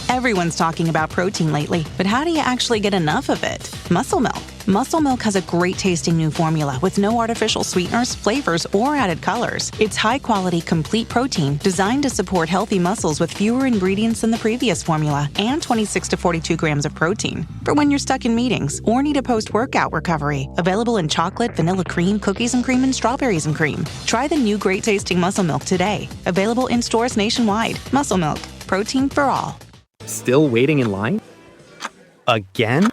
Everyone's talking about protein lately, but how do you actually get enough of it? Muscle Milk. Muscle Milk has a great tasting new formula with no artificial sweeteners, flavors, or added colors. It's high quality, complete protein designed to support healthy muscles with fewer ingredients than the previous formula and 26 to 42 grams of protein. For when you're stuck in meetings or need a post-workout recovery. Available in chocolate, vanilla cream, cookies and cream, and strawberries and cream. Try the new great tasting Muscle Milk today. Available in stores nationwide. Muscle Milk. Protein for all. Still waiting in line? Again?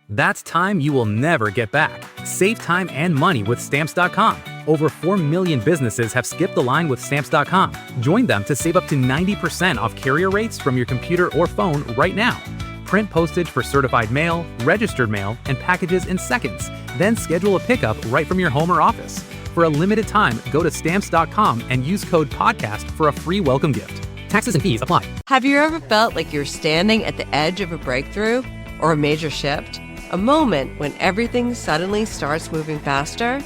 That's time you will never get back. Save time and money with Stamps.com. Over 4 million businesses have skipped the line with Stamps.com. Join them to save up to 90% off carrier rates from your computer or phone right now. Print postage for certified mail, registered mail, and packages in seconds. Then schedule a pickup right from your home or office. For a limited time, go to Stamps.com and use code PODCAST for a free welcome gift. Taxes and fees apply. Have you ever felt like you're standing at the edge of a breakthrough or a major shift? A moment when everything suddenly starts moving faster?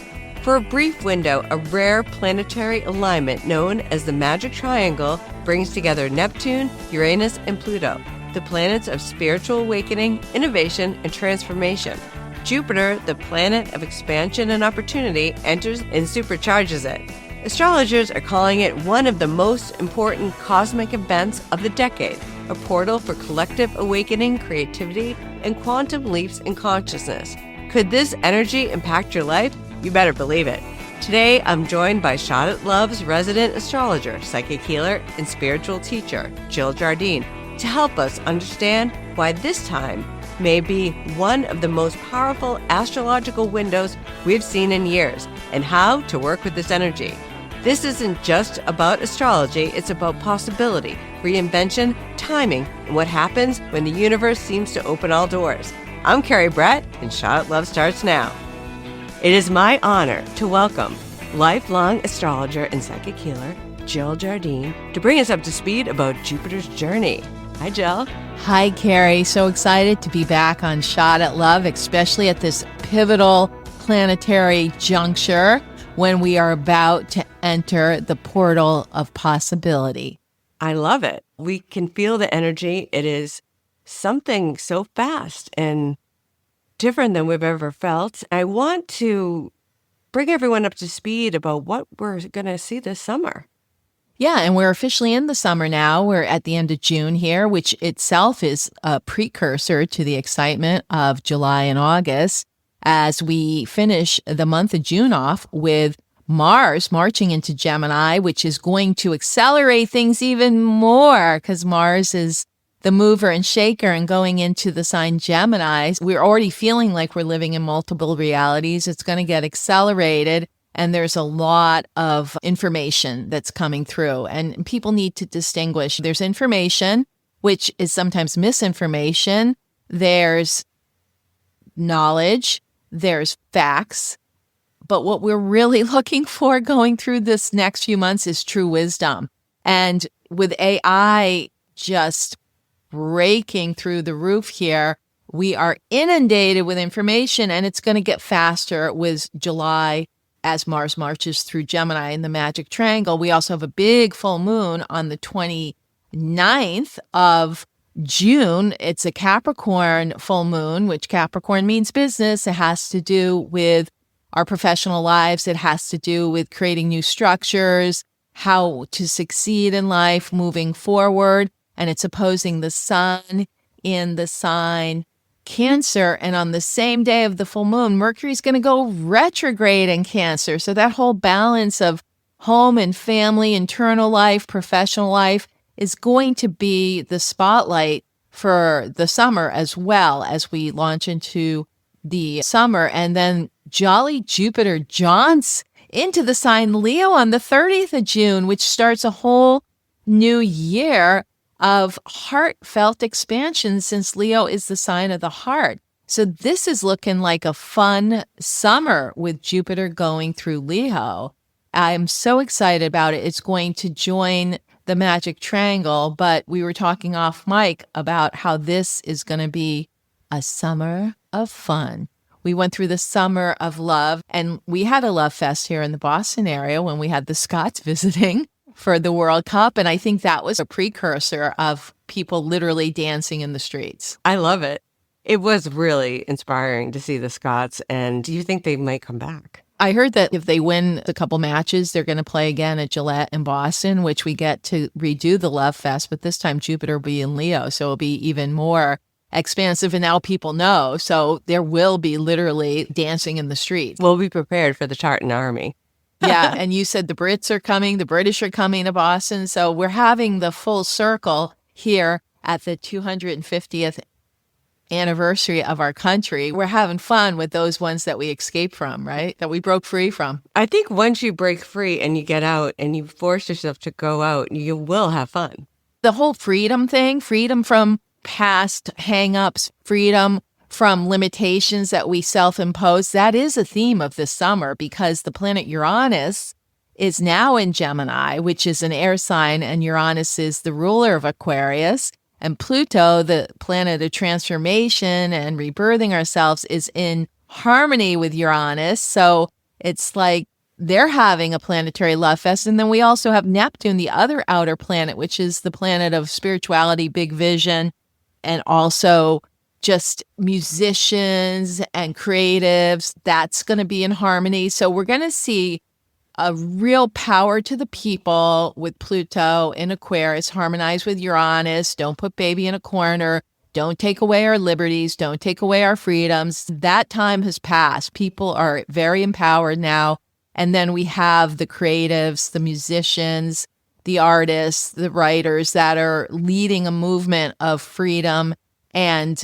For a brief window, a rare planetary alignment known as the Magic Triangle brings together Neptune, Uranus, and Pluto, the planets of spiritual awakening, innovation, and transformation. Jupiter, the planet of expansion and opportunity, enters and supercharges it. Astrologers are calling it one of the most important cosmic events of the decade, a portal for collective awakening, creativity, and quantum leaps in consciousness. Could this energy impact your life? You better believe it. Today, I'm joined by Shot at Love's resident astrologer, psychic healer, and spiritual teacher, Jill Jardine, to help us understand why this time may be one of the most powerful astrological windows we've seen in years, and how to work with this energy. This isn't just about astrology, it's about possibility, reinvention, timing, and what happens when the universe seems to open all doors. I'm Kerry Brett, and Shot at Love starts now. It is my honor to welcome lifelong astrologer and psychic healer, Jill Jardine, to bring us up to speed about Jupiter's journey. Hi, Jill. Hi, Kerry. So excited to be back on Shot at Love, especially at this pivotal planetary juncture when we are about to enter the portal of possibility. I love it. We can feel the energy. It is something so fast and different than we've ever felt. I want to bring everyone up to speed about what we're going to see this summer. Yeah, and we're officially in the summer now. We're at the end of June here, which itself is a precursor to the excitement of July and August as we finish the month of June off with Mars marching into Gemini, which is going to accelerate things even more because Mars is the mover and shaker and going into the sign Gemini. We're already feeling like we're living in multiple realities. It's going to get accelerated. And there's a lot of information that's coming through. And people need to distinguish. There's information, which is sometimes misinformation. There's knowledge. There's facts. But what we're really looking for going through this next few months is true wisdom. And with AI just breaking through the roof here, we are inundated with information, and it's going to get faster with July as Mars marches through Gemini in the Magic Triangle. We also have a big full moon on the 29th of June. It's a Capricorn full moon, which Capricorn means business. It has to do with our professional lives. It has to do with creating new structures, how to succeed in life moving forward. And it's opposing the sun in the sign Cancer. And on the same day of the full moon, Mercury's going to go retrograde in Cancer. So that whole balance of home and family, internal life, professional life is going to be the spotlight for the summer as well as we launch into the summer. And then jolly Jupiter jaunts into the sign Leo on the 30th of June, which starts a whole new year of heartfelt expansion since Leo is the sign of the heart. So this is looking like a fun summer with Jupiter going through Leo. I'm so excited about it. It's going to join the Magic Triangle, but we were talking off mic about how this is going to be a summer of fun. We went through the summer of love, and we had a love fest here in the Boston area when we had the Scots visiting. for the World Cup. And I think that was a precursor of people literally dancing in the streets. I love it. It was really inspiring to see the Scots. And do you think they might come back? I heard that if they win a couple matches, they're going to play again at Gillette in Boston, which we get to redo the Love Fest. But this time Jupiter will be in Leo, so it'll be even more expansive. And now people know. So there will be literally dancing in the streets. We'll be prepared for the Tartan Army. Yeah. And you said the Brits are coming, the British are coming to Boston. So we're having the full circle here at the 250th anniversary of our country. We're having fun with those ones that we escaped from, right? That we broke free from. I think once you break free and you get out and you force yourself to go out, you will have fun. The whole freedom thing, freedom from past hang-ups, freedom from limitations that we self-impose, that is a theme of this summer because the planet Uranus is now in Gemini, which is an air sign, and Uranus is the ruler of Aquarius. And Pluto, the planet of transformation and rebirthing ourselves, is in harmony with Uranus. So it's like they're having a planetary love fest. And then we also have Neptune, the other outer planet, which is the planet of spirituality, big vision, and also just musicians and creatives. That's going to be in harmony. So we're going to see a real power to the people with Pluto in Aquarius, harmonized with Uranus. Don't put baby in a corner. Don't take away our liberties. Don't take away our freedoms. That time has passed. People are very empowered now. And then we have the creatives, the musicians, the artists, the writers that are leading a movement of freedom and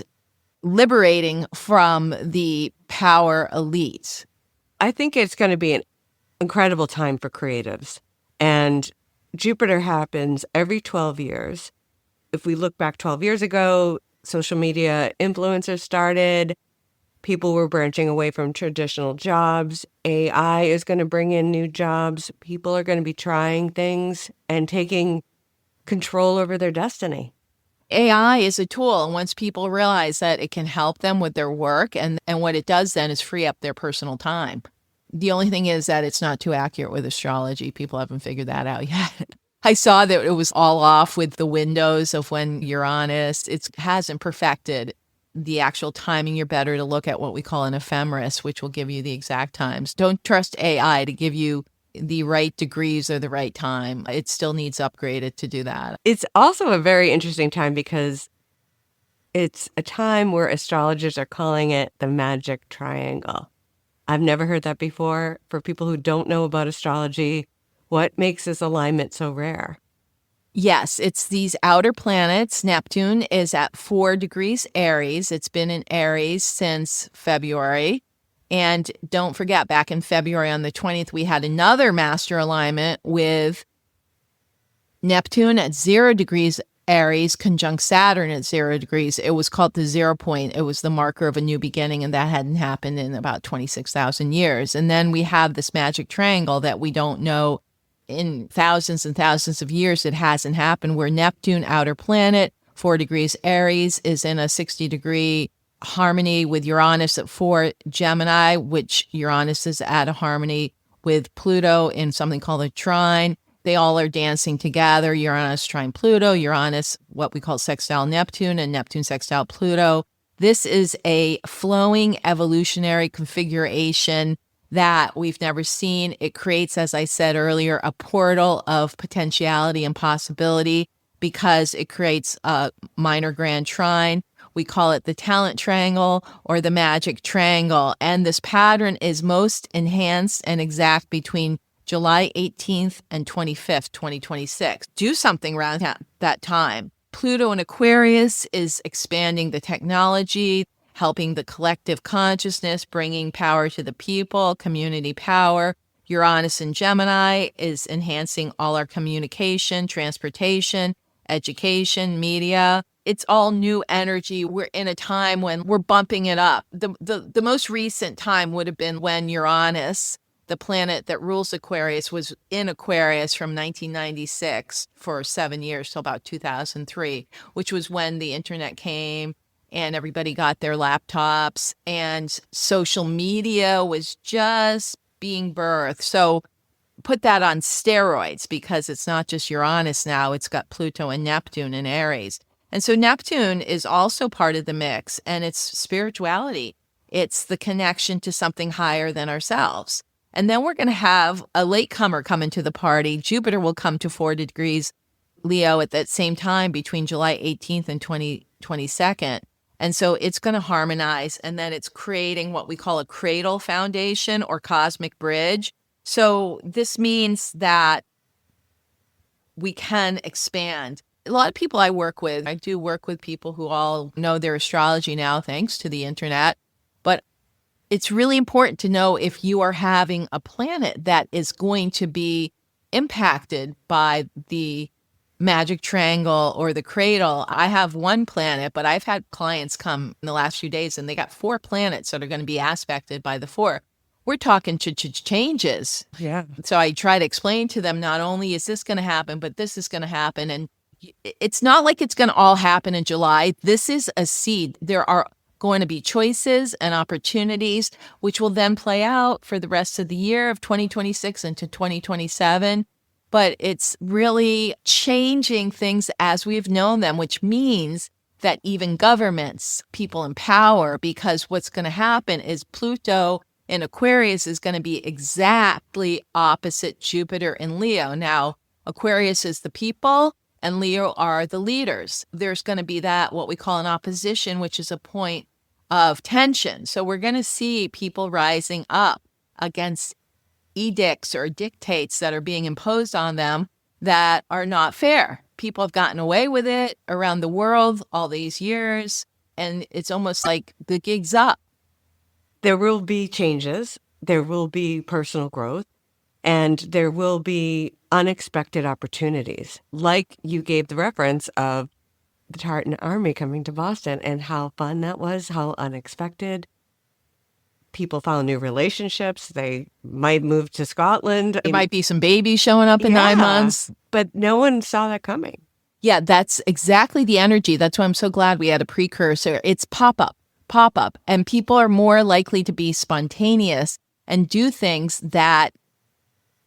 liberating from the power elite. I think it's going to be an incredible time for creatives. And Jupiter happens every 12 years. If we look back 12 years ago, social media influencers started. People were branching away from traditional jobs. AI is going to bring in new jobs. People are going to be trying things and taking control over their destiny. AI is a tool, and once people realize that it can help them with their work, and what it does then is free up their personal time. The only thing is that it's not too accurate with astrology. People haven't figured that out yet. I saw that it was all off with the windows of when Uranus. It hasn't perfected the actual timing. You're better to look at what we call an ephemeris, which will give you the exact times. Don't trust AI to give you the right degrees or the right time. It still needs upgraded to do that. It's also a very interesting time because it's a time where astrologers are calling it the magic triangle. I've never heard that before. For people who don't know about astrology, what makes this alignment so rare? Yes, it's these outer planets. Neptune is at 4 degrees Aries. It's been in Aries since February. And don't forget, back in February on the 20th, we had another master alignment with Neptune at 0 degrees Aries conjunct Saturn at 0 degrees. It was called the 0 point. It was the marker of a new beginning, and that hadn't happened in about 26,000 years. And then we have this magic triangle that we don't know in thousands and thousands of years. It hasn't happened, where Neptune, outer planet, 4 degrees Aries, is in a 60-degree harmony with Uranus at 4 Gemini, which Uranus is at a harmony with Pluto in something called a trine. They all are dancing together. Uranus trine Pluto, Uranus, what we call sextile Neptune, and Neptune sextile Pluto. This is a flowing evolutionary configuration that we've never seen. It creates, as I said earlier, a portal of potentiality and possibility because it creates a minor grand trine. We call it the talent triangle or the magic triangle. And this pattern is most enhanced and exact between July 18th and 25th, 2026. Do something around that time. Pluto in Aquarius is expanding the technology, helping the collective consciousness, bringing power to the people, community power. Uranus in Gemini is enhancing all our communication, transportation, education, media. It's all new energy. We're in a time when we're bumping it up. The most recent time would have been when Uranus, the planet that rules Aquarius, was in Aquarius from 1996 for 7 years till about 2003, which was when the internet came and everybody got their laptops and social media was just being birthed. So put that on steroids because it's not just Uranus now, it's got Pluto and Neptune in Aries. And so Neptune is also part of the mix, and it's spirituality. It's the connection to something higher than ourselves. And then we're going to have a latecomer come into the party. Jupiter will come to 4 degrees Leo at that same time between July 18th and 22nd. And so it's going to harmonize, and then it's creating what we call a cradle foundation or cosmic bridge. So this means that we can expand. A lot of people I do work with people who all know their astrology now, thanks to the internet. But it's really important to know if you are having a planet that is going to be impacted by the magic triangle or the cradle. I have one planet, but I've had clients come in the last few days and they got 4 planets that are going to be aspected by the 4. We're talking changes. Yeah. So I try to explain to them, not only is this going to happen, but this is going to happen. And it's not like it's going to all happen in July. This is a seed. There are going to be choices and opportunities, which will then play out for the rest of the year of 2026 into 2027. But it's really changing things as we've known them, which means that even governments, people in power, because what's going to happen is Pluto in Aquarius is going to be exactly opposite Jupiter in Leo. Now, Aquarius is the people and Leo are the leaders. There's going to be that, what we call an opposition, which is a point of tension. So we're going to see people rising up against edicts or dictates that are being imposed on them that are not fair. People have gotten away with it around the world all these years, and it's almost like the gig's up. There will be changes, there will be personal growth, and there will be unexpected opportunities. Like you gave the reference of the Tartan Army coming to Boston and how fun that was, how unexpected. People found new relationships. They might move to Scotland. There might be some babies showing up in 9 months. But no one saw that coming. Yeah, that's exactly the energy. That's why I'm so glad we had a precursor. It's pop-up. And people are more likely to be spontaneous and do things that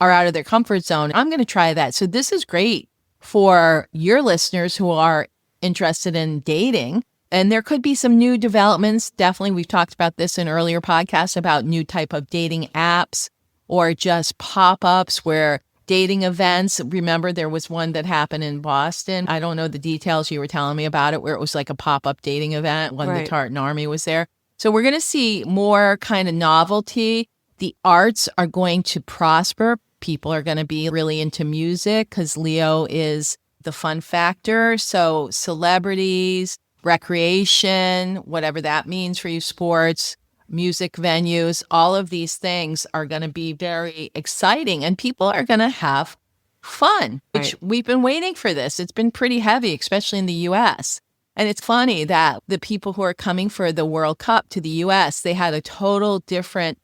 are out of their comfort zone. I'm going to try that. So this is great for your listeners who are interested in dating. And there could be some new developments. Definitely, we've talked about this in earlier podcasts about new type of dating apps or just pop-ups where dating events. Remember, there was one that happened in Boston. I don't know the details. You were telling me about it, where it was like a pop-up dating event when the Tartan Army was there. So we're going to see more kind of novelty. The arts are going to prosper. People are going to be really into music because Leo is the fun factor. So celebrities, recreation, whatever that means for you, sports, music venues, all of these things are going to be very exciting and people are going to have fun, which we've been waiting for this. It's been pretty heavy, especially in the US. And it's funny that the people who are coming for the World Cup to the US, they had a total different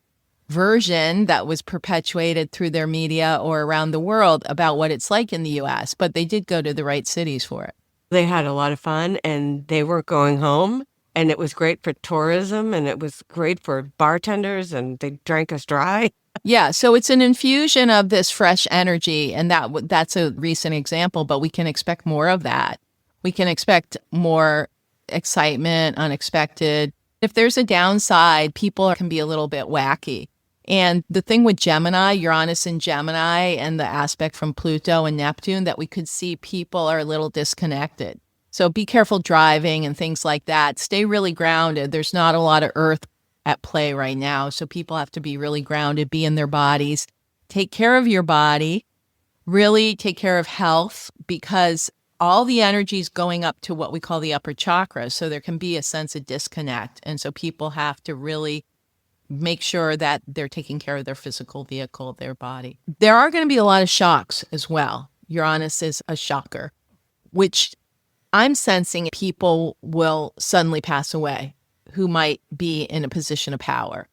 version that was perpetuated through their media or around the world about what it's like in the US, but they did go to the right cities for it. They had a lot of fun and they weren't going home. And it was great for tourism and it was great for bartenders and they drank us dry. Yeah, so it's an infusion of this fresh energy. And that's a recent example, but we can expect more of that. We can expect more excitement, unexpected. If there's a downside, people can be a little bit wacky. And the thing with Gemini, Uranus and Gemini, and the aspect from Pluto and Neptune, that we could see people are a little disconnected. So be careful driving and things like that. Stay really grounded. There's not a lot of earth at play right now. So people have to be really grounded, be in their bodies. Take care of your body. Really take care of health because all the energy is going up to what we call the upper chakra. So there can be a sense of disconnect. And so people have to really make sure that they're taking care of their physical vehicle, their body. There are going to be a lot of shocks as well. Uranus is a shocker, which I'm sensing people will suddenly pass away who might be in a position of power.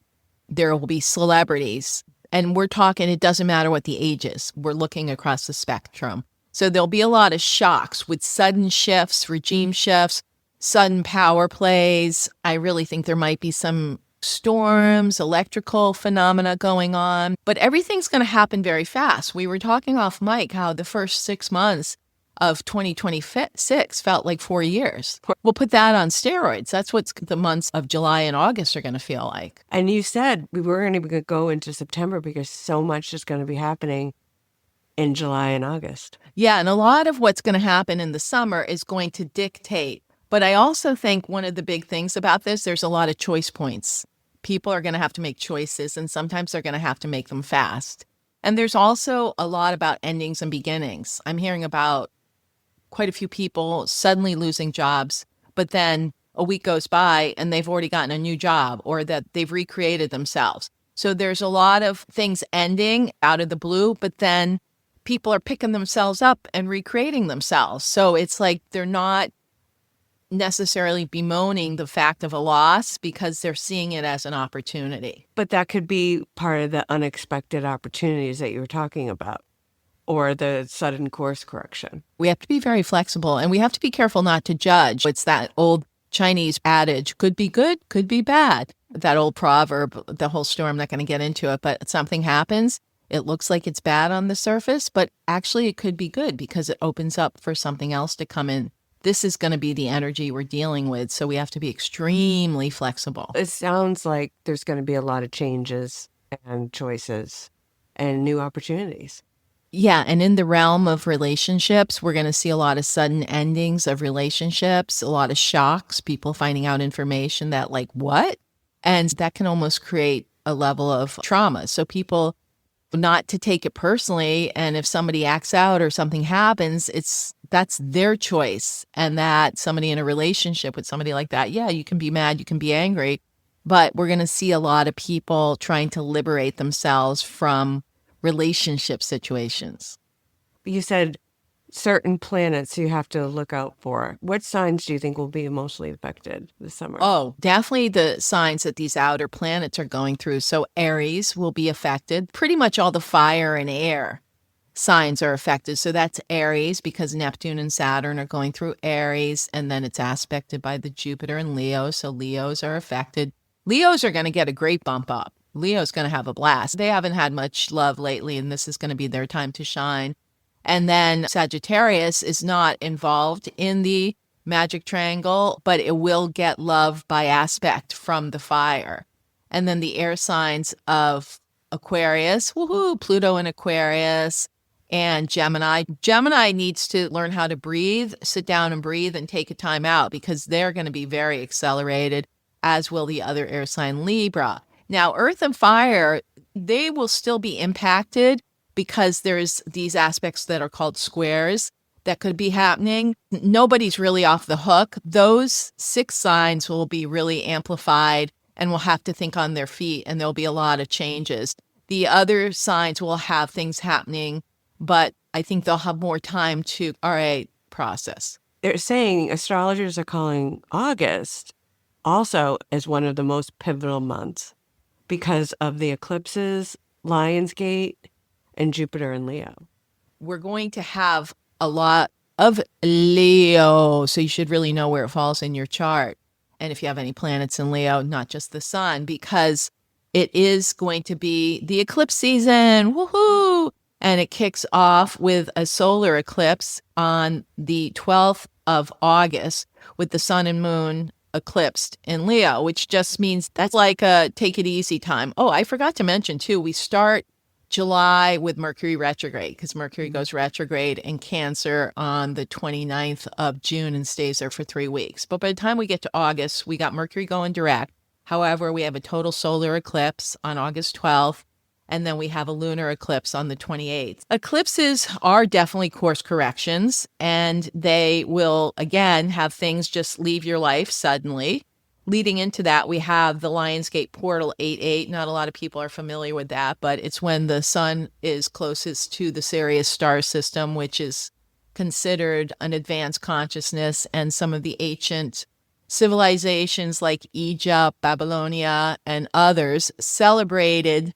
There will be celebrities, and we're talking, it doesn't matter what the age is. We're looking across the spectrum. So there'll be a lot of shocks with sudden shifts, regime shifts, sudden power plays. I really think there might be some storms, electrical phenomena going on, but everything's going to happen very fast. We were talking off mic how the first 6 months of 2026 felt like 4 years. We'll put that on steroids. That's what the months of July and August are going to feel like. And you said we weren't even going to go into September because so much is going to be happening in July and August. Yeah, and a lot of what's going to happen in the summer is going to dictate. But I also think one of the big things about this, there's a lot of choice points. People are going to have to make choices, and sometimes they're going to have to make them fast. And there's also a lot about endings and beginnings. I'm hearing about quite a few people suddenly losing jobs, but then a week goes by and they've already gotten a new job or that they've recreated themselves. So there's a lot of things ending out of the blue, but then people are picking themselves up and recreating themselves. So it's like they're not necessarily bemoaning the fact of a loss because they're seeing it as an opportunity. But that could be part of the unexpected opportunities that you were talking about, or the sudden course correction. We have to be very flexible, and we have to be careful not to judge. It's that old Chinese adage, could be good, could be bad. That old proverb, the whole story, I'm not going to get into it, but something happens. It looks like it's bad on the surface, but actually it could be good because it opens up for something else to come in. This is going to be the energy we're dealing with, so we have to be extremely flexible. It sounds like there's going to be a lot of changes and choices and new opportunities. Yeah, and in the realm of relationships, we're going to see a lot of sudden endings of relationships, a lot of shocks, people finding out information that like, what? And that can almost create a level of trauma. So people not to take it personally, and if somebody acts out or something happens, that's their choice. And that somebody in a relationship with somebody like that, yeah, you can be mad, you can be angry, but we're going to see a lot of people trying to liberate themselves from relationship situations. You said certain planets you have to look out for. What signs do you think will be mostly affected this summer? Oh, definitely the signs that these outer planets are going through. So Aries will be affected. Pretty much all the fire and air signs are affected. So that's Aries because Neptune and Saturn are going through Aries, and then it's aspected by the Jupiter and Leo. So Leos are affected. Leos are going to get a great bump up. Leo's going to have a blast. They haven't had much love lately, and this is going to be their time to shine. And then Sagittarius is not involved in the magic triangle, but it will get love by aspect from the fire. And then the air signs of Aquarius, woohoo, Pluto in Aquarius, and Gemini. Gemini needs to learn how to breathe, sit down and breathe and take a time out because they're going to be very accelerated, as will the other air sign Libra. Now, Earth and Fire, they will still be impacted because there's these aspects that are called squares that could be happening. Nobody's really off the hook. Those 6 signs will be really amplified and will have to think on their feet, and there'll be a lot of changes. The other signs will have things happening, but I think they'll have more time to, all right, process. They're saying astrologers are calling August also as one of the most pivotal months because of the eclipses, Lionsgate, and Jupiter and Leo. We're going to have a lot of Leo, so you should really know where it falls in your chart. And if you have any planets in Leo, not just the sun, because it is going to be the eclipse season. Woohoo! And it kicks off with a solar eclipse on the 12th of August with the sun and moon eclipsed in Leo, which just means that's like a take it easy time. Oh, I forgot to mention too, we start July with Mercury retrograde because Mercury goes retrograde in Cancer on the 29th of June and stays there for 3 weeks. But by the time we get to August, we got Mercury going direct. However, we have a total solar eclipse on August 12th, and then we have a lunar eclipse on the 28th. Eclipses are definitely course corrections, and they will, again, have things just leave your life suddenly. Leading into that, we have the Lionsgate portal 8-8. Not a lot of people are familiar with that, but it's when the sun is closest to the Sirius star system, which is considered an advanced consciousness, and some of the ancient civilizations like Egypt, Babylonia, and others celebrated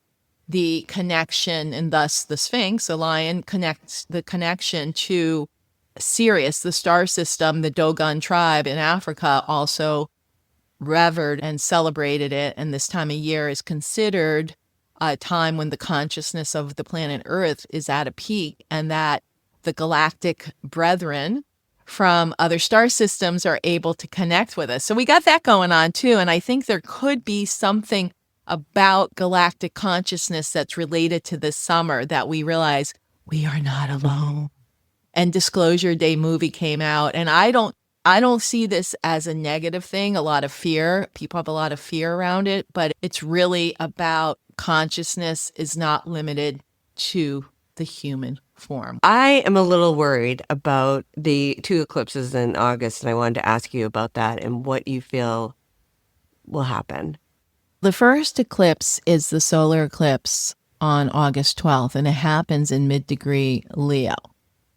the connection, and thus the Sphinx, a lion, connects the connection to Sirius, the star system. The Dogon tribe in Africa also revered and celebrated it. And this time of year is considered a time when the consciousness of the planet Earth is at a peak, and that the galactic brethren from other star systems are able to connect with us. So we got that going on too. And I think there could be something about galactic consciousness that's related to this summer that we realize we are not alone. And Disclosure Day movie came out, and I don't see this as a negative thing, a lot of fear. People have a lot of fear around it, but it's really about consciousness is not limited to the human form. I am a little worried about the 2 eclipses in August, and I wanted to ask you about that and what you feel will happen. The first eclipse is the solar eclipse on August 12th, and it happens in mid-degree Leo.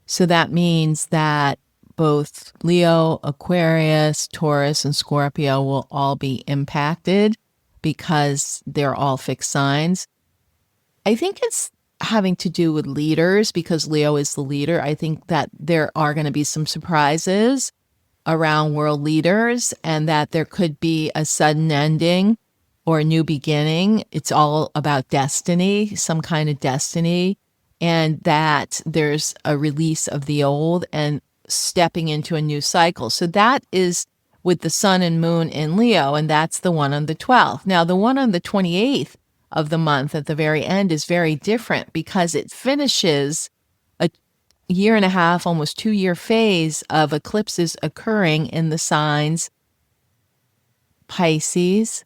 So that means that both Leo, Aquarius, Taurus, and Scorpio will all be impacted because they're all fixed signs. I think it's having to do with leaders because Leo is the leader. I think that there are going to be some surprises around world leaders and that there could be a sudden ending or a new beginning. It's all about destiny, some kind of destiny, and that there's a release of the old and stepping into a new cycle. So that is with the sun and moon in Leo, and that's the one on the 12th. Now, the one on the 28th of the month at the very end is very different because it finishes a year and a half, almost 2-year phase of eclipses occurring in the signs Pisces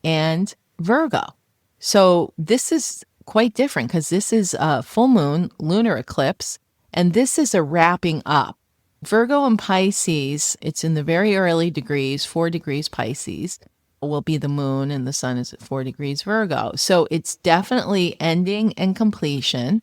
and Virgo. So this is quite different because this is a full moon lunar eclipse, and this is a wrapping up. Virgo and Pisces, it's in the very early degrees, 4 degrees Pisces will be the moon, and the sun is at 4 degrees Virgo. So it's definitely ending and completion.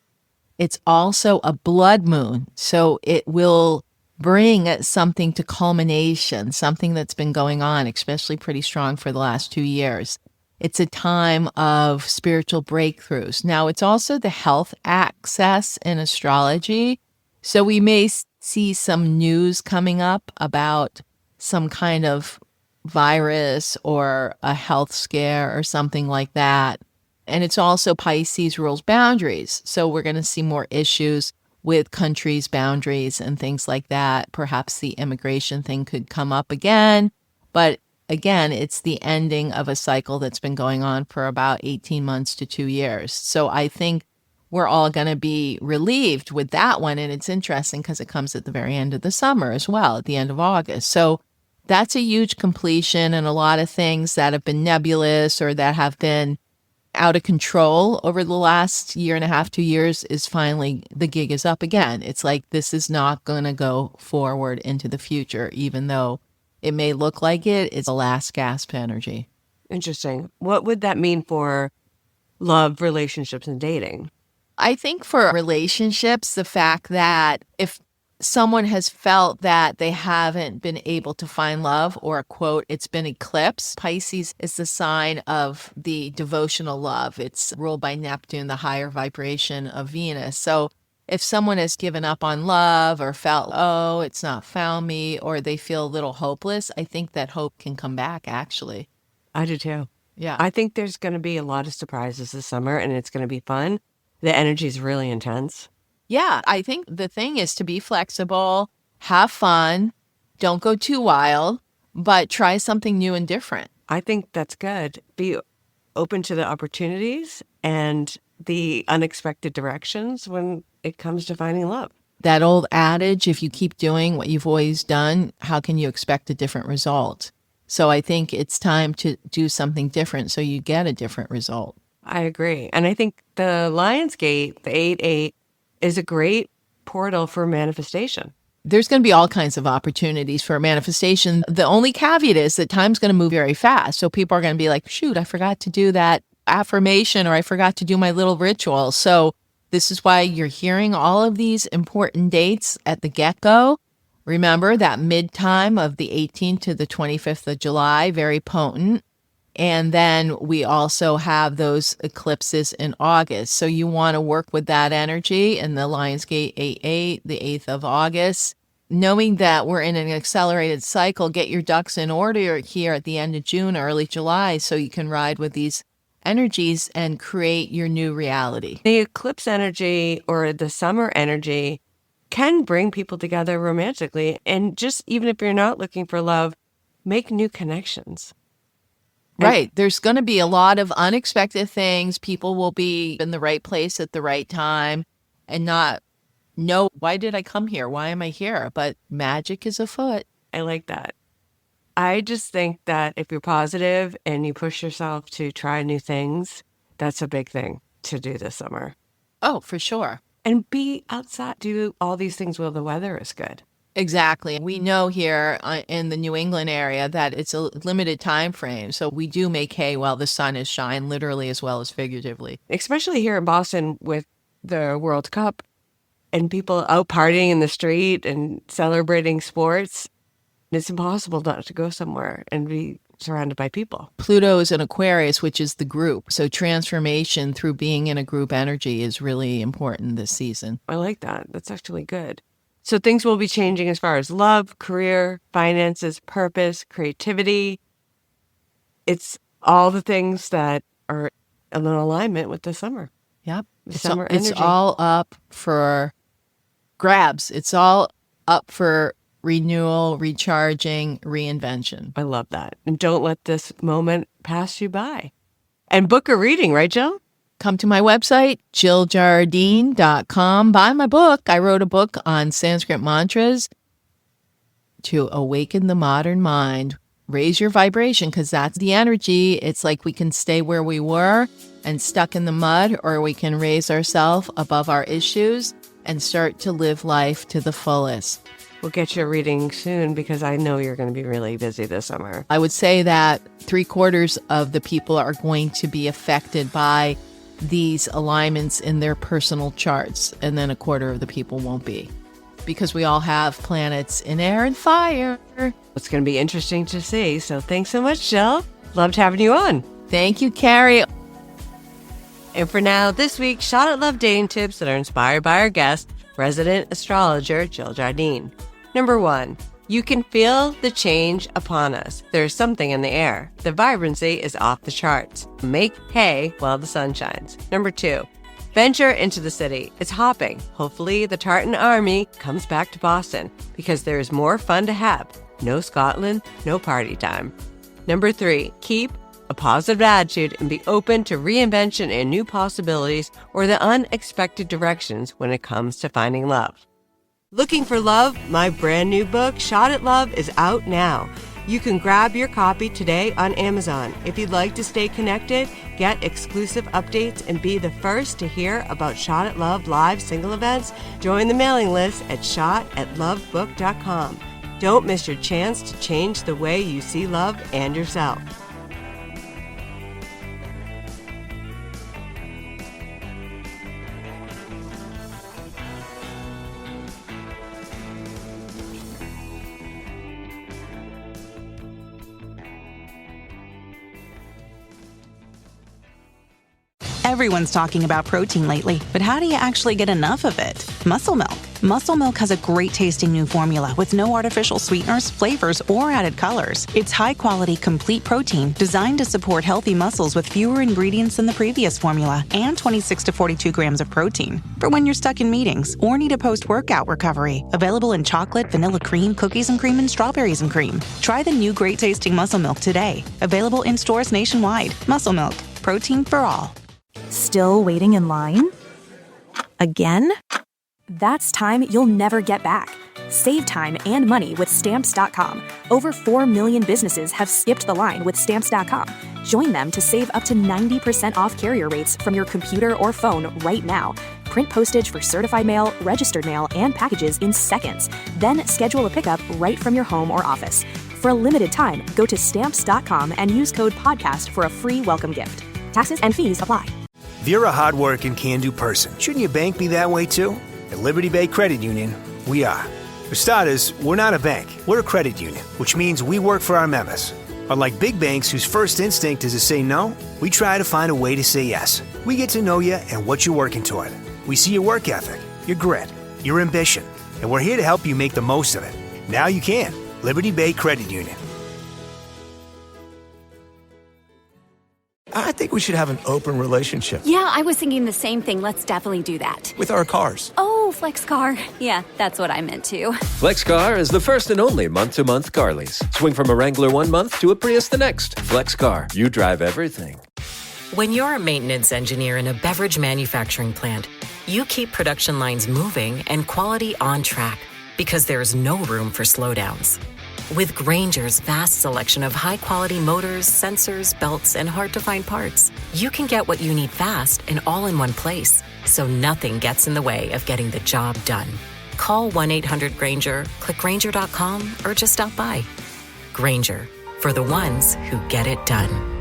It's also a blood moon, so it will bring something to culmination, something that's been going on, especially pretty strong for the last 2 years. It's a time of spiritual breakthroughs. Now, it's also the health axis in astrology. So we may see some news coming up about some kind of virus or a health scare or something like that. And it's also Pisces rules boundaries. So we're going to see more issues with countries' boundaries and things like that. Perhaps the immigration thing could come up again. But again, it's the ending of a cycle that's been going on for about 18 months to 2 years. So I think we're all going to be relieved with that one. And it's interesting because it comes at the very end of the summer as well, at the end of August. So that's a huge completion, and a lot of things that have been nebulous or that have been out of control over the last year and a half, 2 years is finally, the gig is up again. It's like this is not going to go forward into the future, even though it may look like it. It's a last gasp energy. Interesting. What would that mean for love, relationships, and dating? I think for relationships, the fact that if someone has felt that they haven't been able to find love, or quote, it's been eclipsed. Pisces is the sign of the devotional love. It's ruled by Neptune, the higher vibration of Venus. So if someone has given up on love or felt, oh, it's not found me, or they feel a little hopeless, I think that hope can come back, actually. I do too. Yeah. I think there's going to be a lot of surprises this summer, and it's going to be fun. The energy is really intense. Yeah, I think the thing is to be flexible, have fun, don't go too wild, but try something new and different. I think that's good. Be open to the opportunities and the unexpected directions when it comes to finding love. That old adage, if you keep doing what you've always done, how can you expect a different result? So I think it's time to do something different so you get a different result. I agree. And I think the Lionsgate, the 8-8, is a great portal for manifestation. There's going to be all kinds of opportunities for manifestation. The only caveat is that time's going to move very fast. So people are going to be like, shoot, I forgot to do that affirmation, or I forgot to do my little ritual. So this is why you're hearing all of these important dates at the get-go. Remember that mid-time of the 18th to the 25th of July, very potent. And then we also have those eclipses in August. So you want to work with that energy in the Lionsgate 8-8, the 8th of August. knowing that we're in an accelerated cycle, get your ducks in order here at the end of June, early July, so you can ride with these energies and create your new reality. The eclipse energy or the summer energy can bring people together romantically. And just even if you're not looking for love, make new connections. Right. There's going to be a lot of unexpected things. People will be in the right place at the right time and not know, why did I come here? Why am I here? But magic is afoot. I like that. I just think that if you're positive and you push yourself to try new things, that's a big thing to do this summer. Oh, for sure. And be outside, do all these things while the weather is good. Exactly. We know here in the New England area that it's a limited time frame. So we do make hay while the sun is shining, literally as well as figuratively. Especially here in Boston with the World Cup and people out partying in the street and celebrating sports. It's impossible not to go somewhere and be surrounded by people. Pluto is in Aquarius, which is the group. So transformation through being in a group energy is really important this season. I like that. That's actually good. So things will be changing as far as love, career, finances, purpose, creativity. It's all the things that are in alignment with the summer. Yep. The summer energy. It's all up for grabs. It's all up for renewal, recharging, reinvention. I love that. And don't let this moment pass you by. And book a reading, right, Jill? Come to my website, jilljardine.com. Buy my book. I wrote a book on Sanskrit mantras to awaken the modern mind. Raise your vibration, because that's the energy. It's like we can stay where we were and stuck in the mud, or we can raise ourselves above our issues and start to live life to the fullest. We'll get you a reading soon because I know you're going to be really busy this summer. I would say that 3/4 of the people are going to be affected by these alignments in their personal charts, and then 1/4 of the people won't be, because we all have planets in air and fire. It's going to be interesting to see. So thanks so much, Jill. Loved having you on. Thank you, Kerry. And for now, this week's Shot at Love dating tips that are inspired by our guest, resident astrologer Jill Jardine. Number 1, you can feel the change upon us. There's something in the air. The vibrancy is off the charts. Make hay while the sun shines. Number 2, venture into the city. It's hopping. Hopefully the Tartan Army comes back to Boston because there is more fun to have. No Scotland, no party time. Number 3, keep a positive attitude and be open to reinvention and new possibilities or the unexpected directions when it comes to finding love. Looking for love? My brand new book, Shot at Love, is out now. You can grab your copy today on Amazon. If you'd like to stay connected, get exclusive updates, and be the first to hear about Shot at Love live single events, join the mailing list at shotatlovebook.com. Don't miss your chance to change the way you see love and yourself. Everyone's talking about protein lately, but how do you actually get enough of it? Muscle Milk. Muscle Milk has a great tasting new formula with no artificial sweeteners, flavors, or added colors. It's high quality, complete protein designed to support healthy muscles with fewer ingredients than the previous formula and 26 to 42 grams of protein. For when you're stuck in meetings or need a post-workout recovery. Available in chocolate, vanilla cream, cookies and cream, and strawberries and cream. Try the new great tasting Muscle Milk today. Available in stores nationwide. Muscle Milk. Protein for all. Still waiting in line? Again? That's time you'll never get back. Save time and money with Stamps.com. Over 4 million businesses have skipped the line with Stamps.com. Join them to save up to 90% off carrier rates from your computer or phone right now. Print postage for certified mail, registered mail, and packages in seconds. Then schedule a pickup right from your home or office. For a limited time, go to Stamps.com and use code PODCAST for a free welcome gift. Taxes and fees apply. If you're a hard-working, can-do person, shouldn't your bank be that way too? At Liberty Bay Credit Union, we are. For starters, we're not a bank. We're a credit union, which means we work for our members. Unlike big banks whose first instinct is to say no, we try to find a way to say yes. We get to know you and what you're working toward. We see your work ethic, your grit, your ambition, and we're here to help you make the most of it. Now you can. Liberty Bay Credit Union. I think we should have an open relationship. Yeah, I was thinking the same thing. Let's definitely do that. With our cars. Oh, flex car. Yeah, that's what I meant too. FlexCar is the first and only month-to-month car lease. Swing from a Wrangler 1 month to a Prius the next. FlexCar. You drive everything. When you're a maintenance engineer in a beverage manufacturing plant, you keep production lines moving and quality on track because there's no room for slowdowns. With Grainger's vast selection of high-quality motors, sensors, belts, and hard-to-find parts, you can get what you need fast and all in one place, so nothing gets in the way of getting the job done. Call 1-800-GRAINGER, click Grainger.com, or just stop by. Grainger, for the ones who get it done.